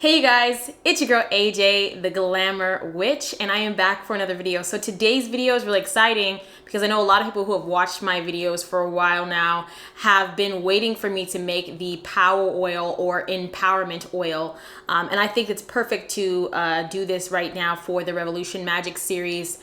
Hey you guys, it's your girl AJ, the Glamour Witch, and I am back for another video. So today's video is really exciting because I know a lot of people who have watched my videos for a while now have been waiting for me to make the power oil or empowerment oil. And I think it's perfect to do this right now for the Revolution Magic series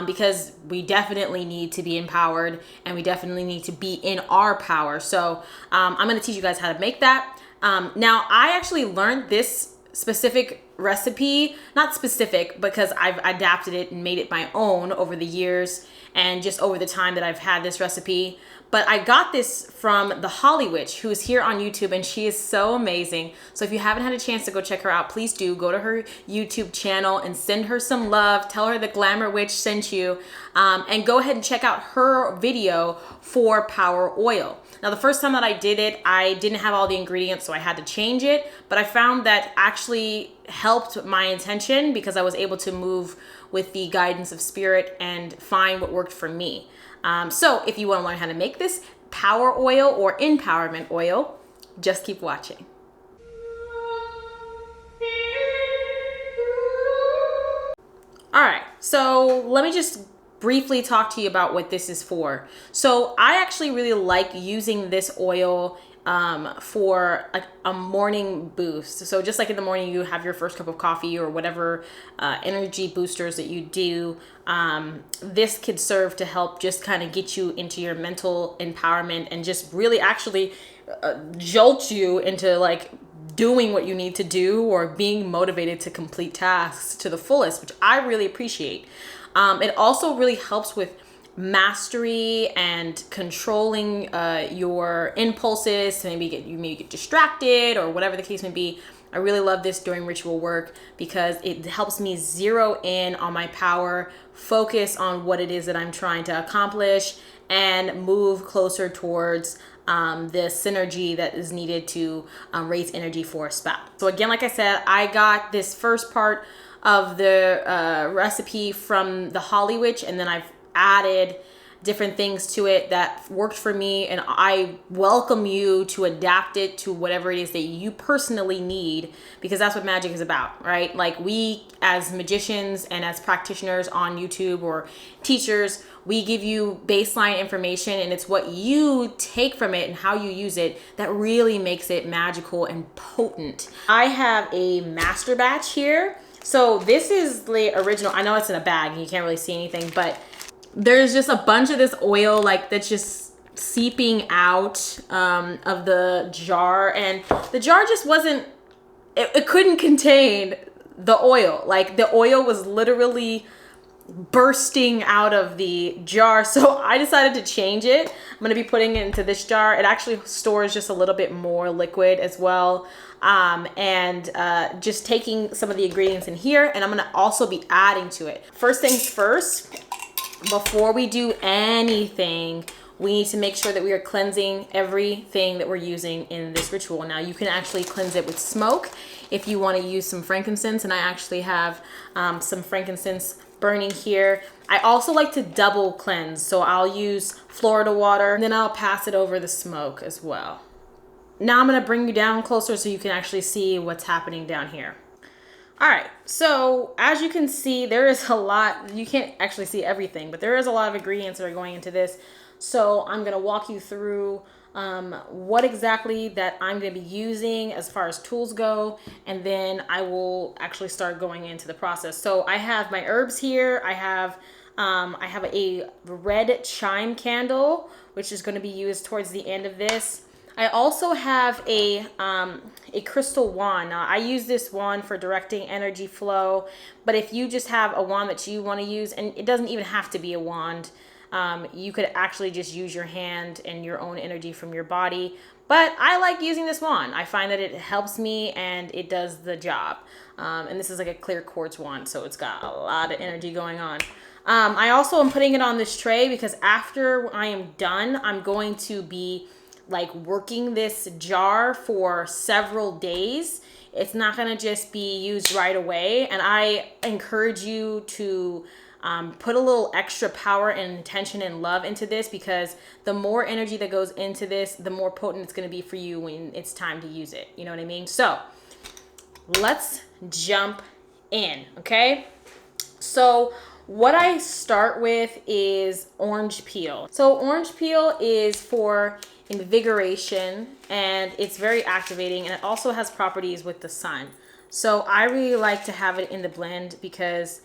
because we definitely need to be empowered and we definitely need to be in our power. So I'm going to teach you guys how to make that. Now, I actually learned this specific recipe, not specific because I've adapted it and made it my own over the years and just over the time that I've had this recipe. But I got this from the Hollie Witch, who is here on YouTube, and she is so amazing. So if you haven't had a chance to go check her out, please do go to her YouTube channel and send her some love. Tell her the Glamour Witch sent you, and go ahead and check out her video for power oil. Now, the first time that I did it, I didn't have all the ingredients, so I had to change it, but I found that actually helped my intention because I was able to move with the guidance of spirit and find what worked for me. So if you want to learn how to make this power oil or empowerment oil, just keep watching. All right, so let me just briefly talk to you about what this is for. So I actually really like using this oil for a morning boost. So just like in the morning you have your first cup of coffee or whatever energy boosters that you do, this could serve to help just kind of get you into your mental empowerment and just really actually jolt you into like doing what you need to do or being motivated to complete tasks to the fullest, which I really appreciate. It also really helps with mastery and controlling your impulses to maybe get distracted or whatever the case may be. I really love this during ritual work because it helps me zero in on my power, focus on what it is that I'm trying to accomplish, and move closer towards the synergy that is needed to raise energy for a spell. So again, like I said, I got this first part of the recipe from the Hollie Witch, and then I've added different things to it that worked for me, and I welcome you to adapt it to whatever it is that you personally need, because that's what magic is about, right? Like, we as magicians and as practitioners on YouTube or teachers, we give you baseline information, and it's what you take from it and how you use it that really makes it magical and potent. I have a master batch here. So this is the original. I know it's in a bag and you can't really see anything, but there's just a bunch of this oil like that's just seeping out of the jar, and the jar just wasn't, it couldn't contain the oil. Like, the oil was literally bursting out of the jar, so I decided to change it. I'm going to be putting it into this jar. It actually stores just a little bit more liquid as well, and just taking some of the ingredients in here, and I'm going to also be adding to it. First things first, before we do anything, we need to make sure that we are cleansing everything that we're using in this ritual. Now, you can actually cleanse it with smoke if you want to use some frankincense, and I actually have some frankincense burning here. I also like to double cleanse, so I'll use Florida water, and then I'll pass it over the smoke as well. Now I'm going to bring you down closer so you can actually see what's happening down here. All right, so as you can see, there is a lot. You can't actually see everything, but there is a lot of ingredients that are going into this. So I'm going to walk you through what exactly that I'm going to be using as far as tools go, and then I will actually start going into the process. So I have my herbs here. I have a red chime candle, which is going to be used towards the end of this. I also have a crystal wand. Now, I use this wand for directing energy flow, but if you just have a wand that you want to use, and it doesn't even have to be a wand, you could actually just use your hand and your own energy from your body. But I like using this wand. I find that it helps me and it does the job. And this is like a clear quartz wand, so it's got a lot of energy going on. I also am putting it on this tray because after I am done, I'm going to be like working this jar for several days. It's not going to just be used right away. And I encourage you to put a little extra power and intention and love into this, because the more energy that goes into this, the more potent it's going to be for you when it's time to use it. You know what I mean? So let's jump in, okay? So what I start with is orange peel. So orange peel is for invigoration, and it's very activating, and it also has properties with the sun. So I really like to have it in the blend because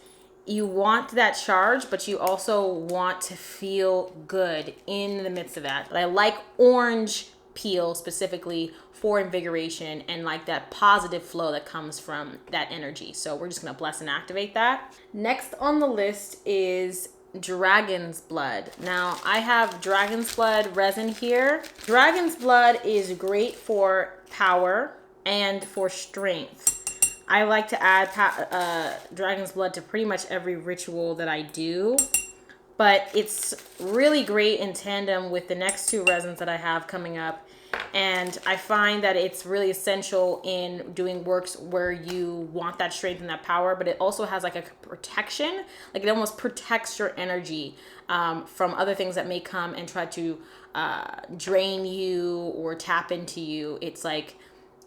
you want that charge, but you also want to feel good in the midst of that. But I like orange peel specifically for invigoration and like that positive flow that comes from that energy. So we're just gonna bless and activate that. Next on the list is dragon's blood. Now I have dragon's blood resin here. Dragon's blood is great for power and for strength. I like to add dragon's blood to pretty much every ritual that I do, but it's really great in tandem with the next two resins that I have coming up. And I find that it's really essential in doing works where you want that strength and that power, but it also has like a protection. Like it almost protects your energy from other things that may come and try to drain you or tap into you. It's like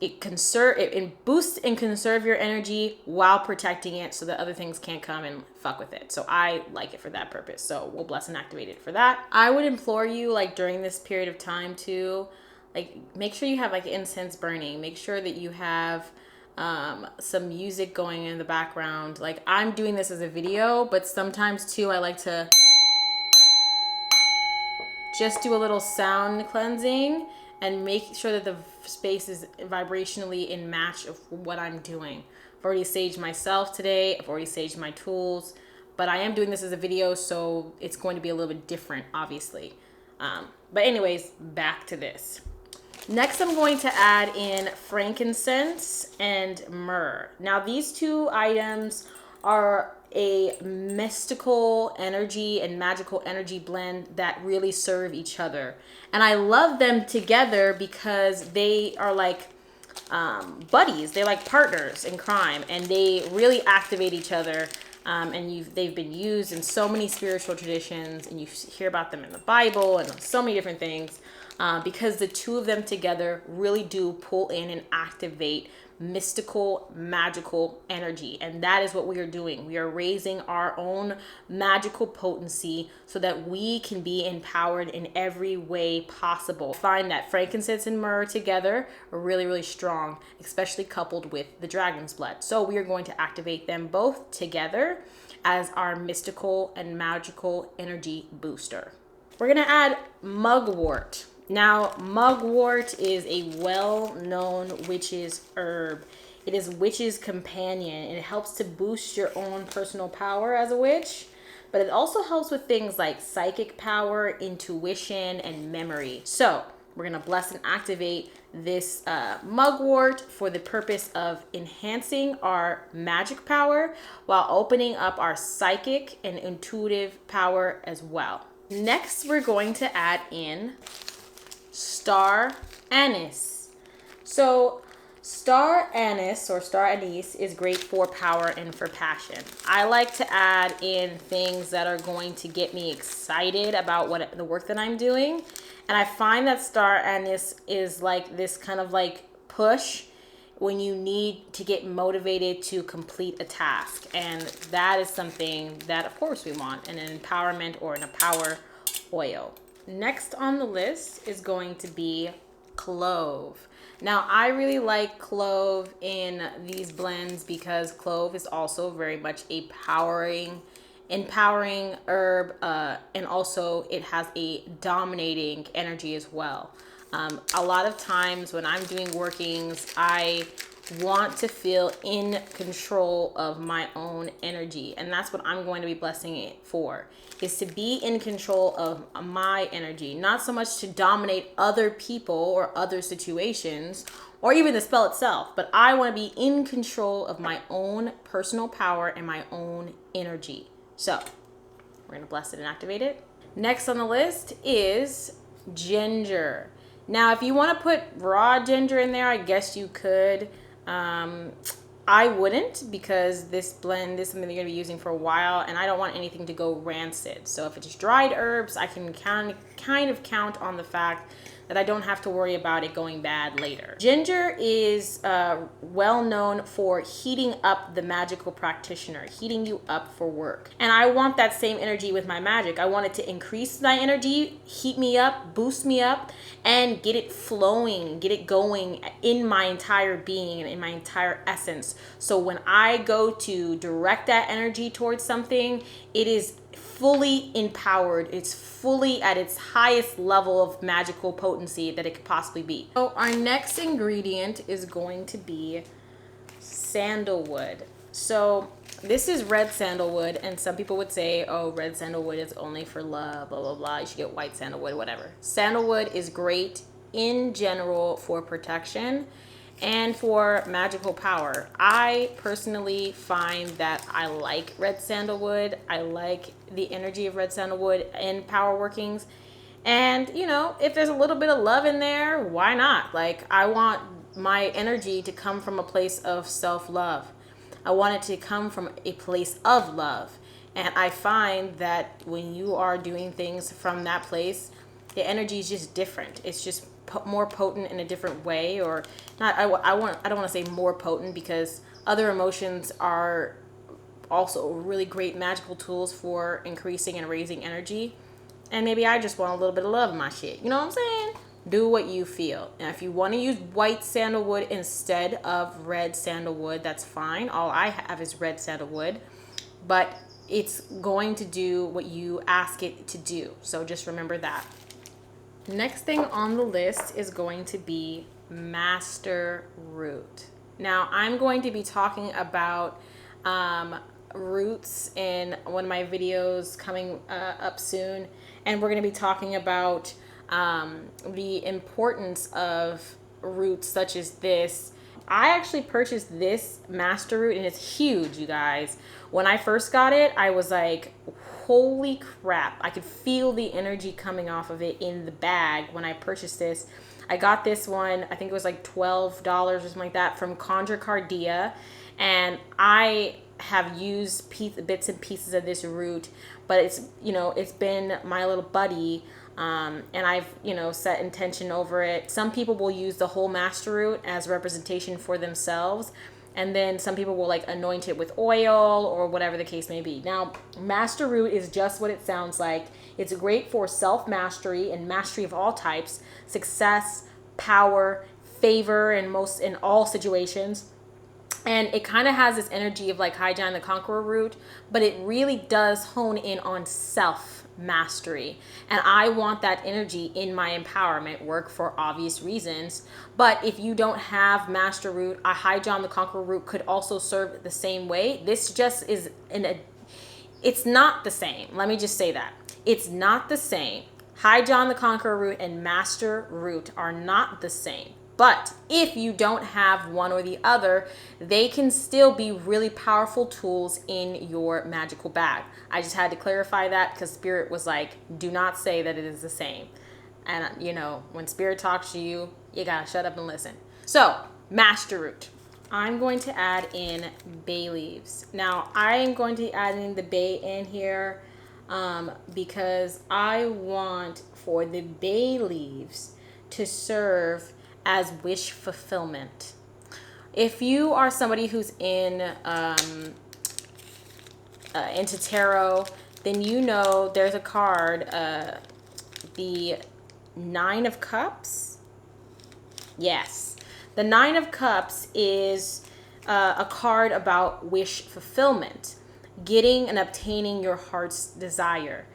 it boosts and conserve your energy while protecting it so that other things can't come and fuck with it. So I like it for that purpose. So we'll bless and activate it for that. I would implore you, like during this period of time to like make sure you have like incense burning. Make sure that you have some music going in the background. Like I'm doing this as a video, but sometimes too I like to just do a little sound cleansing and make sure that the space is vibrationally in match of what I'm doing. I've already saged myself today. I've already saged my tools, but I am doing this as a video, so it's going to be a little bit different, obviously. But anyways, back to this. Next, I'm going to add in frankincense and myrrh. Now, these two items are a mystical energy and magical energy blend that really serve each other. And I love them together because they are like buddies. They're like partners in crime, and they really activate each other. They've been used in so many spiritual traditions, and you hear about them in the Bible and so many different things because the two of them together really do pull in and activate mystical, magical energy. And that is what we are doing. We are raising our own magical potency so that we can be empowered in every way possible. Find that frankincense and myrrh together are really, really strong, especially coupled with the dragon's blood. So we are going to activate them both together as our mystical and magical energy booster. We're going to add mugwort. Now, mugwort is a well-known witch's herb. It is witch's companion, and it helps to boost your own personal power as a witch, but it also helps with things like psychic power, intuition, and memory. So we're going to bless and activate this mugwort for the purpose of enhancing our magic power while opening up our psychic and intuitive power as well. Next, we're going to add in star anise. So star anise or star anise is great for power and for passion. I like to add in things that are going to get me excited about the work that I'm doing. And I find that star anise is like this kind of like push when you need to get motivated to complete a task. And that is something that of course we want in an empowerment or in a power oil. Next on the list is going to be clove. Now, I really like clove in these blends because clove is also very much a empowering herb, and also it has a dominating energy as well. A lot of times when I'm doing workings, I want to feel in control of my own energy, and that's what I'm going to be blessing it for, is to be in control of my energy, not so much to dominate other people or other situations or even the spell itself, but I want to be in control of my own personal power and my own energy. So we're going to bless it and activate it. Next on the list is ginger. Now, if you want to put raw ginger in there, I guess you could. I wouldn't, because this blend is something you're going to be using for a while, and I don't want anything to go rancid. So if it's dried herbs, I can count kind of count on the fact that I don't have to worry about it going bad later. Ginger is well known for heating up the magical practitioner, heating you up for work. And I want that same energy with my magic. I want it to increase my energy, heat me up, boost me up, and get it flowing, get it going in my entire being and in my entire essence. So when I go to direct that energy towards something, it is fully empowered. It's fully at its highest level of magical potency that it could possibly be. So our next ingredient is going to be sandalwood. So this is red sandalwood, and some people would say, oh, red sandalwood is only for love, blah, blah, blah. You should get white sandalwood, whatever. Sandalwood is great in general for protection and for magical power. I personally find that I like red sandalwood. I like the energy of red sandalwood in power workings. And, you know, if there's a little bit of love in there, why not? Like, I want my energy to come from a place of self-love. I want it to come from a place of love. And I find that when you are doing things from that place, the energy is just different. It's just more potent in a different way, or not. I don't want to say more potent, because other emotions are also really great magical tools for increasing and raising energy. And maybe I just want a little bit of love in my shit. You know what I'm saying? Do what you feel. Now, if you want to use white sandalwood instead of red sandalwood, that's fine. All I have is red sandalwood, but it's going to do what you ask it to do. So just remember that. Next thing on the list is going to be master root. Now, I'm going to be talking about roots in one of my videos coming up soon, and we're going to be talking about the importance of roots such as this. I actually purchased this master root, and it's huge, you guys. When I first got it, I was like, holy crap. I could feel the energy coming off of it in the bag when I purchased this. I got this one, I think it was like $12 or something like that, from Conjure Cardia, and I have used bits and pieces of this root, but it's, you know, it's been my little buddy. And I've, you know, set intention over it. Some people will use the whole master root as representation for themselves, and then some people will like anoint it with oil or whatever the case may be. Now, master root is just what it sounds like. It's great for self-mastery and mastery of all types, success, power, favor in all situations. And it kind of has this energy of like High John the Conqueror root, but it really does hone in on self-mastery. And I want that energy in my empowerment work for obvious reasons. But if you don't have master root, a High John the Conqueror root could also serve the same way. This just is it's not the same. Let me just say that. It's not the same. High John the Conqueror root and master root are not the same. But if you don't have one or the other, they can still be really powerful tools in your magical bag. I just had to clarify that because Spirit was like, do not say that it is the same. And you know, when Spirit talks to you, you gotta shut up and listen. So, master root. I'm going to add in bay leaves. Now, I am going to be adding the bay in here because I want for the bay leaves to serve as wish fulfillment. If you are somebody who's into tarot, then you know there's a card, the Nine of Cups. Yes, the Nine of Cups is a card about wish fulfillment, getting and obtaining your heart's desire.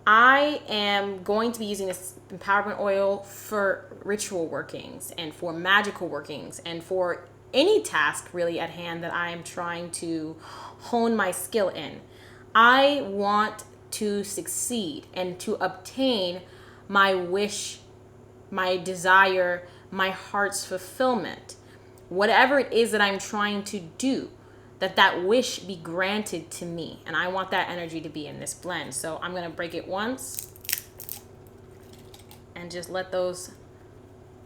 I am going to be using this empowerment oil for ritual workings and for magical workings and for any task really at hand that I am trying to hone my skill in. I want to succeed and to obtain my wish, my desire, my heart's fulfillment. Whatever it is that I'm trying to do, that wish be granted to me. And I want that energy to be in this blend. So I'm going to break it once and just let those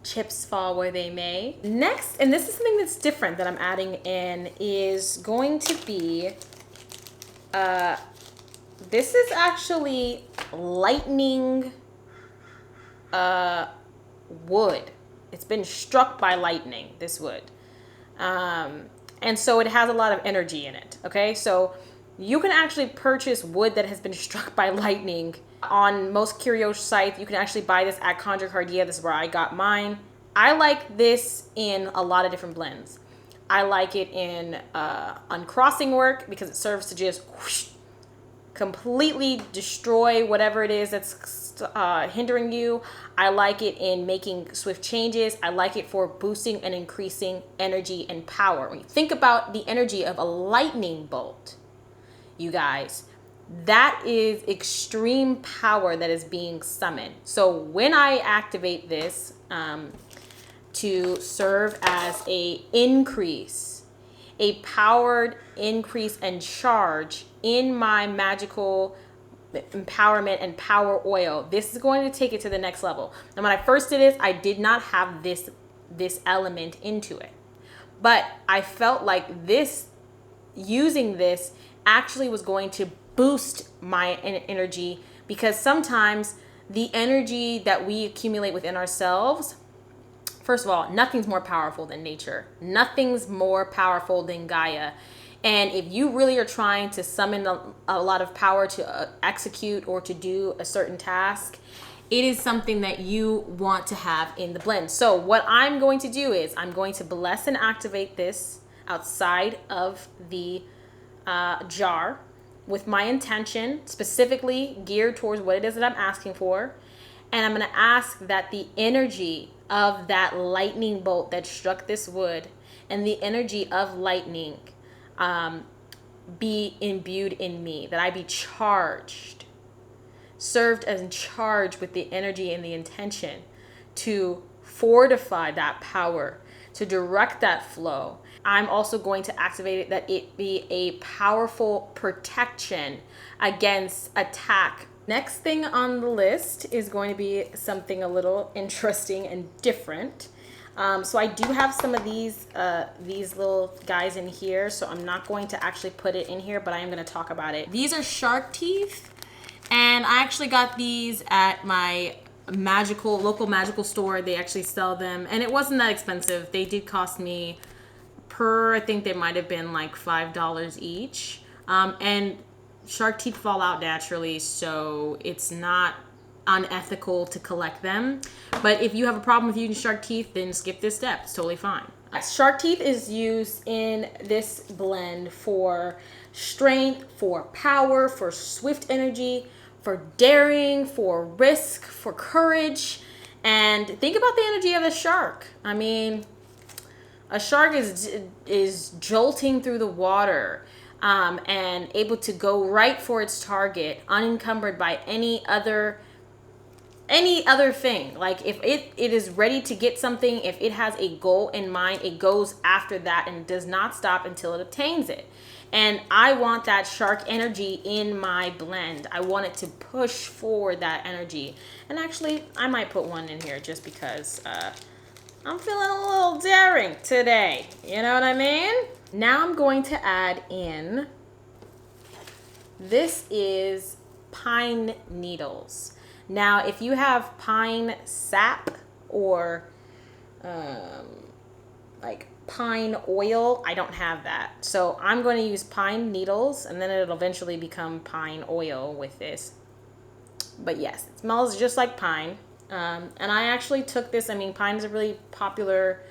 chips fall where they may. Next, and this is something that's different that I'm adding in, is going to be, this is actually lightning wood. It's been struck by lightning, this wood. And so it has a lot of energy in it. Okay, so you can actually purchase wood that has been struck by lightning on most curio sites. You can actually buy this at Conjure Cardia. This is where I got mine. I like this in a lot of different blends. I like it in uncrossing work because it serves to just whoosh, completely destroy whatever it is that's hindering you. I like it in making swift changes. I like it for boosting and increasing energy and power. When you think about the energy of a lightning bolt, you guys, that is extreme power that is being summoned. So when I activate this to serve as a powered increase and charge in my magical empowerment and power oil, this is going to take it to the next level. And when I first did this, I did not have this element into it, but I felt like using this actually was going to boost my energy, because sometimes the energy that we accumulate within ourselves, first of all, nothing's more powerful than nature. Nothing's more powerful than Gaia. And if you really are trying to summon a lot of power to execute or to do a certain task, it is something that you want to have in the blend. So what I'm going to do is I'm going to bless and activate this outside of the jar with my intention specifically geared towards what it is that I'm asking for. And I'm going to ask that the energy of that lightning bolt that struck this wood and the energy of lightning be imbued in me, that I be charged, served and charged with the energy and the intention to fortify that power, to direct that flow. I'm also going to activate it that it be a powerful protection against attack. Next thing on the list is going to be something a little interesting and different. So I do have some of these little guys in here, so I'm not going to actually put it in here, but I am going to talk about it. These are shark teeth, and I actually got these at my local magical store. They actually sell them, and it wasn't that expensive. They did cost me I think they might have been like $5 each. And shark teeth fall out naturally, so it's not unethical to collect them. But if you have a problem with using shark teeth, then skip this step. It's totally fine. Shark teeth is used in this blend for strength, for power, for swift energy, for daring, for risk, for courage. And think about the energy of a shark. I mean, a shark is jolting through the water and able to go right for its target, unencumbered by any other thing. Like if it is ready to get something, if it has a goal in mind, it goes after that and does not stop until it obtains it. And I want that shark energy in my blend. I want it to push forward that energy. And actually, I might put one in here just because I'm feeling a little daring today. You know what I mean? Now I'm going to add in, this is pine needles. Now, if you have pine sap or like pine oil, I don't have that. So I'm going to use pine needles, and then it'll eventually become pine oil with this. But yes, it smells just like pine. And I actually took this, I mean, pine is a really popular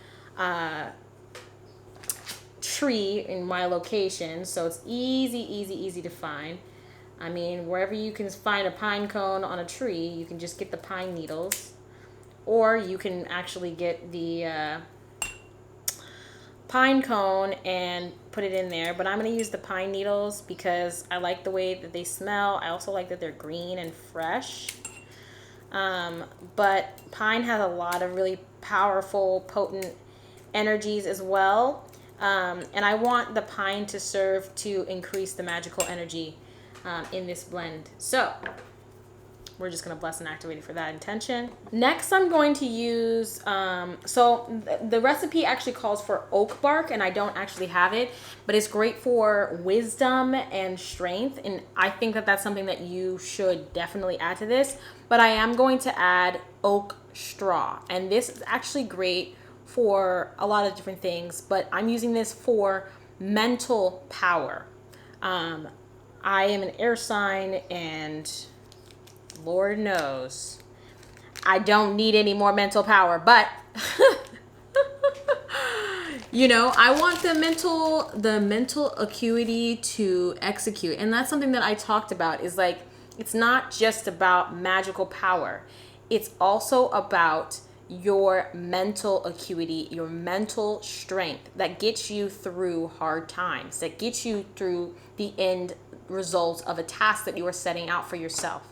tree in my location, so it's easy to find. I mean, wherever you can find a pine cone on a tree, you can just get the pine needles, or you can actually get the pine cone and put it in there. But I'm going to use the pine needles because I like the way that they smell. I also like that they're green and fresh. But pine has a lot of really powerful, potent energies as well. And I want the pine to serve to increase the magical energy in this blend. So we're just going to bless and activate it for that intention. Next, I'm going to use, so the recipe actually calls for oak bark, and I don't actually have it, but it's great for wisdom and strength. And I think that that's something that you should definitely add to this. But I am going to add oak straw. And this is actually great for a lot of different things, but I'm using this for mental power. I am an air sign, and Lord knows I don't need any more mental power, but you know, I want the mental acuity to execute. And that's something that I talked about, is like, it's not just about magical power. It's also about your mental acuity, your mental strength that gets you through hard times, that gets you through the end results of a task that you are setting out for yourself.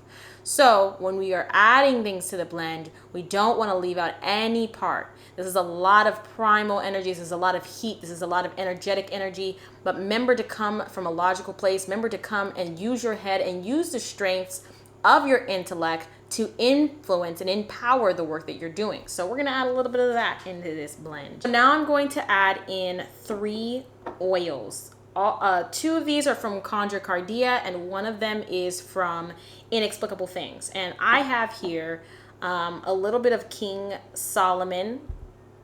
So when we are adding things to the blend, we don't want to leave out any part. This is a lot of primal energies. This is a lot of heat. This is a lot of energetic energy. But remember to come from a logical place. Remember to come and use your head and use the strengths of your intellect to influence and empower the work that you're doing. So we're going to add a little bit of that into this blend. So now I'm going to add in 3 oils. 2 of these are from Conjure Cardia, and 1 of them is from Inexplicable Things. And I have here a little bit of King Solomon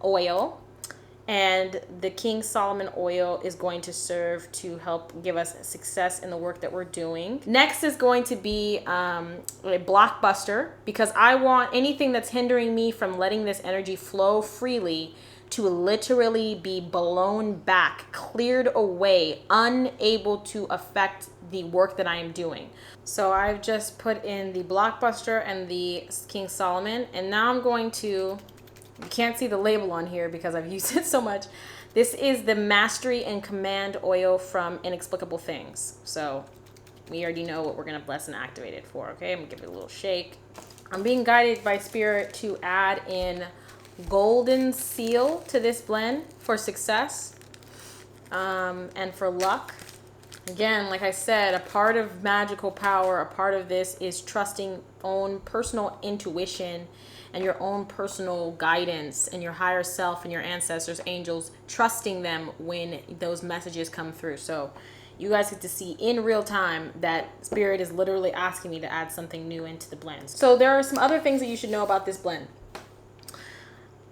oil, and the King Solomon oil is going to serve to help give us success in the work that we're doing. Next is going to be a blockbuster, because I want anything that's hindering me from letting this energy flow freely to literally be blown back, cleared away, unable to affect the work that I am doing. So I've just put in the blockbuster and the King Solomon, and now I'm going to, you can't see the label on here because I've used it so much. This is the Mastery and Command oil from Inexplicable Things. So we already know what we're gonna bless and activate it for, okay? I'm gonna give it a little shake. I'm being guided by Spirit to add in Golden Seal to this blend for success and for luck. Again, like I said, a part of magical power, a part of this is trusting own personal intuition and your own personal guidance and your higher self and your ancestors, angels, trusting them when those messages come through. So you guys get to see in real time that Spirit is literally asking me to add something new into the blend. So there are some other things that you should know about this blend.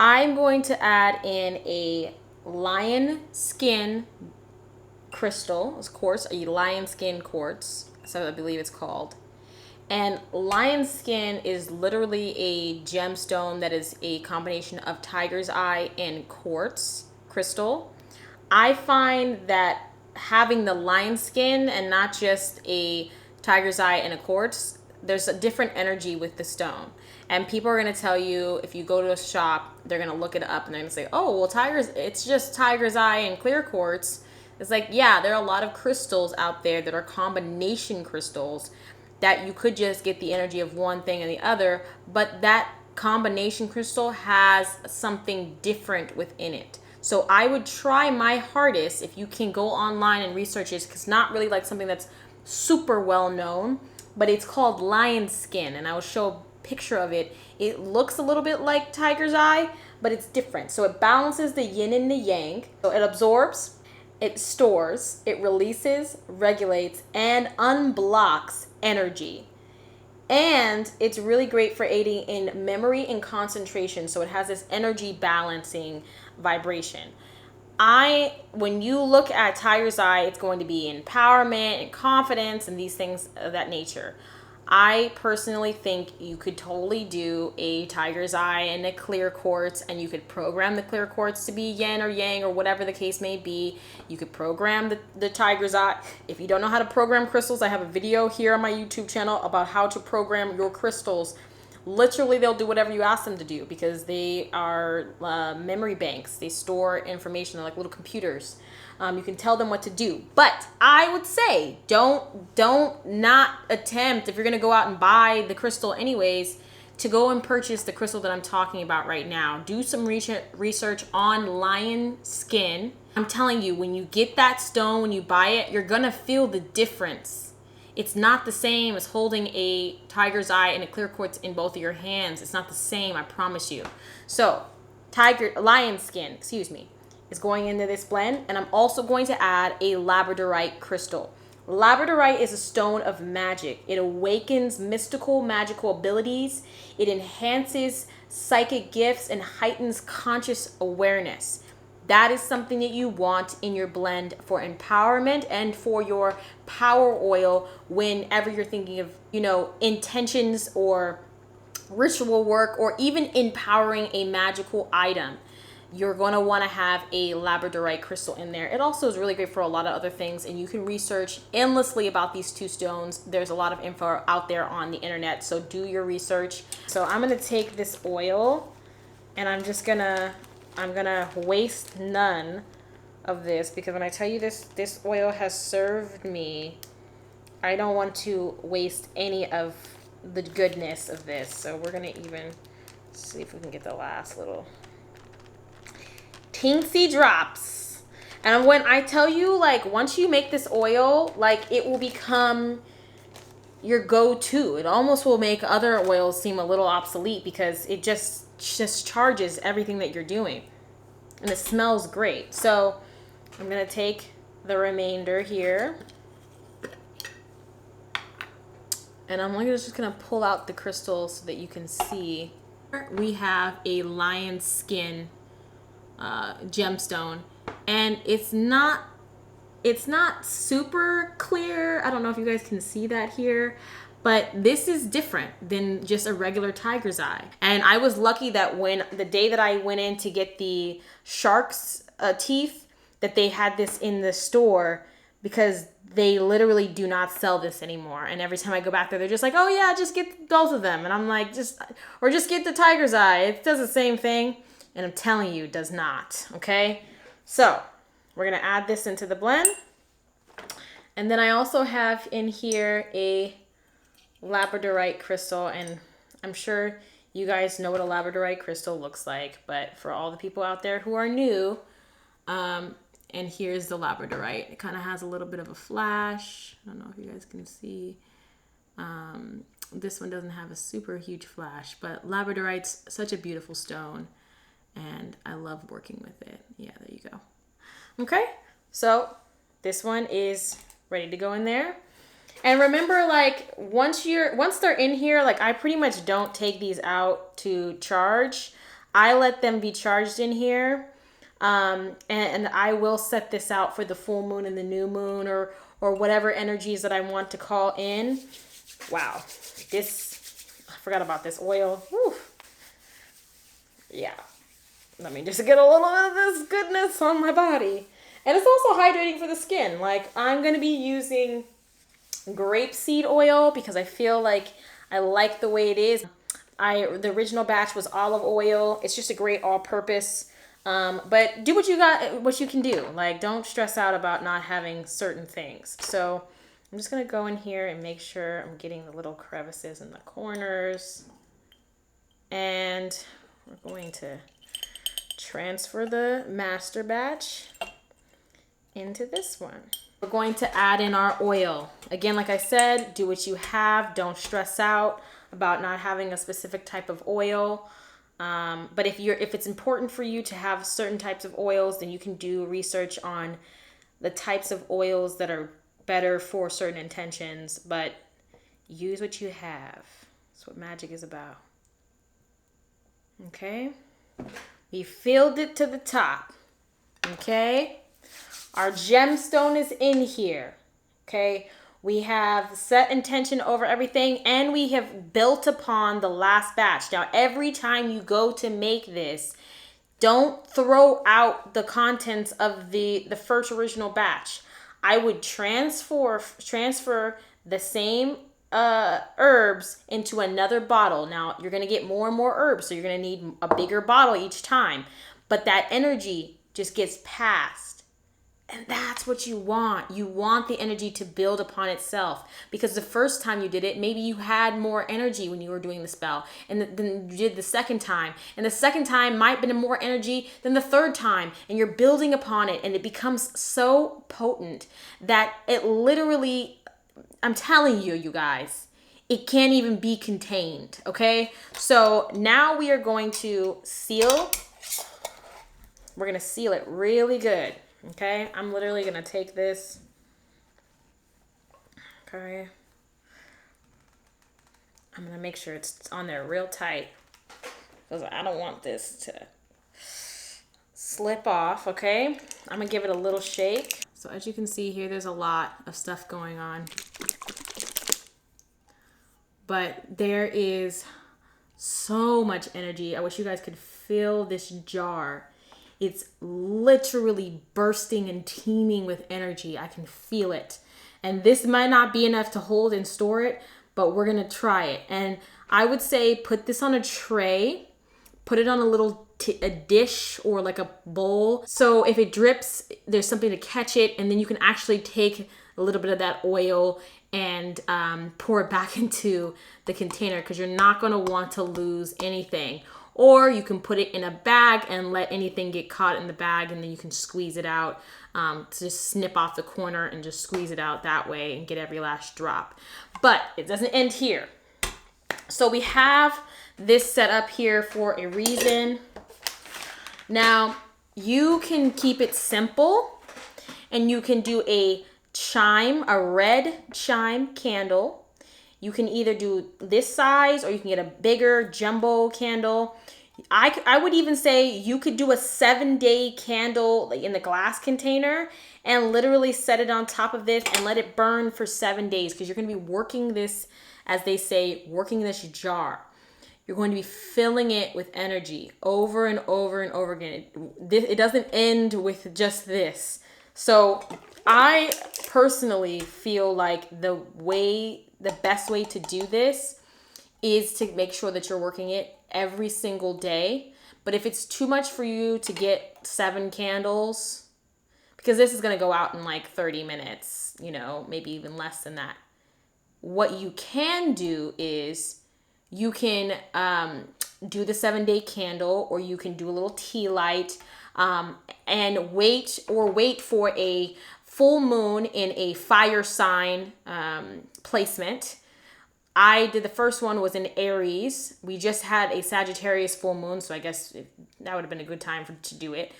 I'm going to add in a lion skin crystal, of course, a lion skin quartz, so I believe it's called. And lion skin is literally a gemstone that is a combination of tiger's eye and quartz crystal. I find that having the lion skin and not just a tiger's eye and a quartz, there's a different energy with the stone. And people are going to tell you, if you go to a shop, they're going to look it up and they're going to say, oh, well, it's just tiger's eye and clear quartz. It's like, yeah, there are a lot of crystals out there that are combination crystals that you could just get the energy of one thing and the other, but that combination crystal has something different within it. So I would try my hardest, if you can go online and research it, because it's not really like something that's super well known, but it's called lion skin, and I will show a picture of it. It looks a little bit like tiger's eye, but it's different. So it balances the yin and the yang. So it absorbs, it stores, it releases, regulates, and unblocks energy. And it's really great for aiding in memory and concentration. So it has this energy balancing vibration. When you look at tiger's eye, it's going to be empowerment and confidence and these things of that nature. I personally think you could totally do a tiger's eye and a clear quartz, and you could program the clear quartz to be yin or yang or whatever the case may be. You could program the tiger's eye. If you don't know how to program crystals, I have a video here on my YouTube channel about how to program your crystals. Literally, they'll do whatever you ask them to do because they are memory banks. They store information. They're like little computers. You can tell them what to do. But I would say don't not attempt, if you're going to go out and buy the crystal anyways, to go and purchase the crystal that I'm talking about right now. Do some research on lion skin. I'm telling you, when you get that stone, when you buy it, you're going to feel the difference. It's not the same as holding a tiger's eye and a clear quartz in both of your hands. It's not the same, I promise you. So, lion skin, excuse me, is going into this blend, and I'm also going to add a Labradorite crystal. Labradorite is a stone of magic. It awakens mystical, magical abilities. It enhances psychic gifts and heightens conscious awareness. That is something that you want in your blend for empowerment and for your power oil whenever you're thinking of, intentions or ritual work or even empowering a magical item. You're going to want to have a Labradorite crystal in there. It also is really great for a lot of other things, and you can research endlessly about these two stones. There's a lot of info out there on the internet, so do your research. So I'm going to take this oil, and I'm gonna waste none of this, because when I tell you this oil has served me, I don't want to waste any of the goodness of this. So we're gonna even see if we can get the last little teensy drops. And when I tell you, like, once you make this oil, like, it will become your go-to. It almost will make other oils seem a little obsolete, because it just charges everything that you're doing, and it smells great. So I'm gonna take the remainder here, and I'm just gonna pull out the crystals so that you can see. We have a lion skin gemstone, and it's not super clear. I don't know if you guys can see that here, but this is different than just a regular tiger's eye. And I was lucky that when the day that I went in to get the shark's teeth, that they had this in the store, because they literally do not sell this anymore. And every time I go back there, they're just like, oh yeah, just get both of them. And I'm like, just get the tiger's eye. It does the same thing. And I'm telling you, it does not. Okay. So we're going to add this into the blend. And then I also have in here a Labradorite crystal, and I'm sure you guys know what a Labradorite crystal looks like, but for all the people out there who are new, and here's the Labradorite. It kind of has a little bit of a flash. I don't know if you guys can see. This one doesn't have a super huge flash, but Labradorite's such a beautiful stone, and I love working with it. Yeah, there you go. Okay, so this one is ready to go in there. And remember, like, once they're in here, like, I pretty much don't take these out to charge. I let them be charged in here. And I will set this out for the full moon and the new moon, or whatever energies that I want to call in. Wow. I forgot about this oil. Whew. Yeah. Let me just get a little bit of this goodness on my body. And it's also hydrating for the skin. Like, I'm going to be using grapeseed oil because I feel like I like the way it is. The original batch was olive oil. It's just a great all-purpose. But do what you can do. Like, don't stress out about not having certain things. So I'm just going to go in here and make sure I'm getting the little crevices in the corners. And we're going to transfer the master batch into this one. We're going to add in our oil. Again, like I said, do what you have. Don't stress out about not having a specific type of oil. But if it's important for you to have certain types of oils, then you can do research on the types of oils that are better for certain intentions. But use what you have. That's what magic is about. Okay? We filled it to the top. Okay? Our gemstone is in here. Okay? We have set intention over everything, and we have built upon the last batch. Now, every time you go to make this, don't throw out the contents of the first original batch. I would transfer the same herbs into another bottle. Now, you're going to get more and more herbs, so you're going to need a bigger bottle each time. But that energy just gets passed. And that's what you want. You want the energy to build upon itself. Because the first time you did it, maybe you had more energy when you were doing the spell. And then you did the second time. And the second time might have been more energy than the third time. And you're building upon it. And it becomes so potent that it literally I'm telling you, you guys, it can't even be contained, okay? So now we are going to seal. We're gonna seal it really good, okay? I'm literally gonna take this, okay? I'm gonna make sure it's on there real tight because I don't want this to slip off, okay? I'm gonna give it a little shake. So as you can see here, there's a lot of stuff going on. But there is so much energy. I wish you guys could feel this jar. It's literally bursting and teeming with energy. I can feel it. And this might not be enough to hold and store it, but we're gonna try it. And I would say put this on a tray, put it on a little a dish or like a bowl. So if it drips, there's something to catch it, and then you can actually take a little bit of that oil and pour it back into the container, because you're not going to want to lose anything. Or you can put it in a bag and let anything get caught in the bag, and then you can squeeze it out. To just snip off the corner and just squeeze it out that way and get every last drop. But it doesn't end here. So we have this set up here for a reason. Now, you can keep it simple, and you can do a chime, a red chime candle. You can either do this size, or you can get a bigger jumbo candle. I would even say you could do a 7-day candle in the glass container and literally set it on top of this and let it burn for 7 days, because you're going to be working this, as they say, working this jar. You're going to be filling it with energy over and over and over again. It doesn't end with just this. So I personally feel like the best way to do this is to make sure that you're working it every single day. But if it's too much for you to get 7 candles, because this is going to go out in like 30 minutes, maybe even less than that. What you can do is you can do the 7-day candle, or you can do a little tea light and wait for a full moon in a fire sign placement. I did the first one was in Aries. We just had a Sagittarius full moon, so I guess that would have been a good time to do it.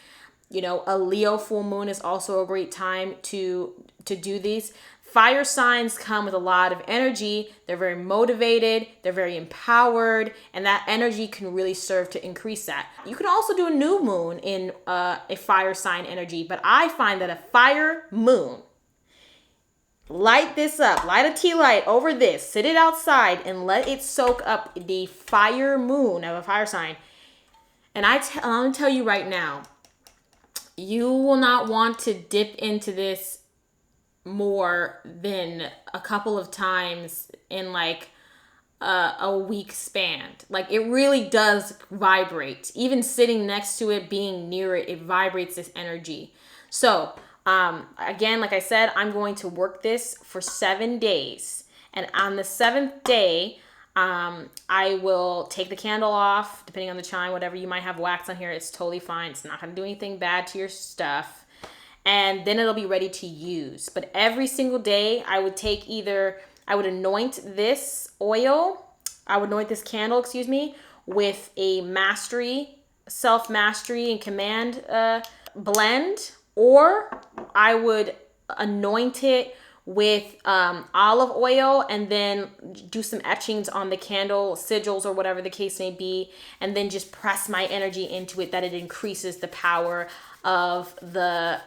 A Leo full moon is also a great time to do these. Fire signs come with a lot of energy. They're very motivated. They're very empowered. And that energy can really serve to increase that. You can also do a new moon in a fire sign energy. But I find that a fire moon, light this up. Light a tea light over this. Sit it outside and let it soak up the fire moon of a fire sign. And I'm going to tell you right now, you will not want to dip into this more than a couple of times in like a week span. Like, it really does vibrate. Even sitting next to it, being near it, it vibrates this energy. So again, like I said, I'm going to work this for 7 days, and on the 7th day I will take the candle off, depending on the chime. Whatever, you might have wax on here, it's totally fine. It's not going to do anything bad to your stuff. And then it'll be ready to use. But every single day I would anoint this candle, with a self-mastery and command blend, or I would anoint it with olive oil and then do some etchings on the candle, sigils or whatever the case may be, and then just press my energy into it, that it increases the power of the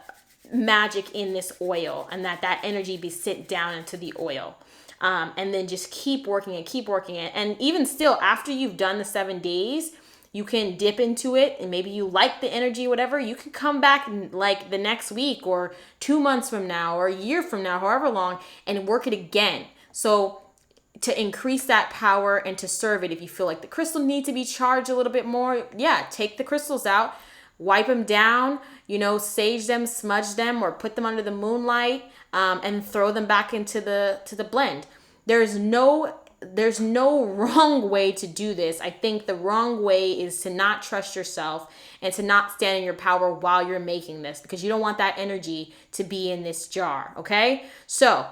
magic in this oil, and that energy be sit down into the oil. And then just keep working it. And even still, after you've done the 7 days, you can dip into it, and maybe you like the energy, whatever. You can come back like the next week or 2 months from now or a year from now, however long, and work it again. So to increase that power and to serve it, if you feel like the crystal needs to be charged a little bit more, take the crystals out, wipe them down, sage them, smudge them, or put them under the moonlight, and throw them back into the blend. There's no wrong way to do this. I think the wrong way is to not trust yourself and to not stand in your power while you're making this, because you don't want that energy to be in this jar, okay? So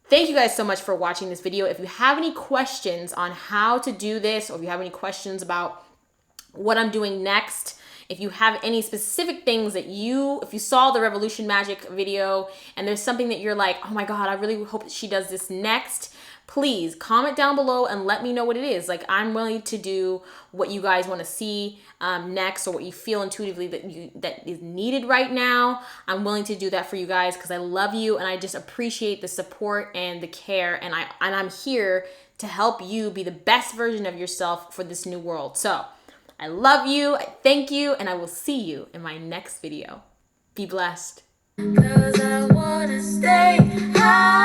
Thank you guys so much for watching this video. If you have any questions on how to do this, or if you have any questions about what I'm doing next, if you have any specific things that if you saw the Revolution Magic video and there's something that you're like, oh my God, I really hope that she does this next, please comment down below and let me know what it is. Like, I'm willing to do what you guys want to see next, or what you feel intuitively that is needed right now. I'm willing to do that for you guys because I love you and I just appreciate the support and the care, and I'm here to help you be the best version of yourself for this new world. So I love you, I thank you, and I will see you in my next video. Be blessed. 'Cause I wanna stay high.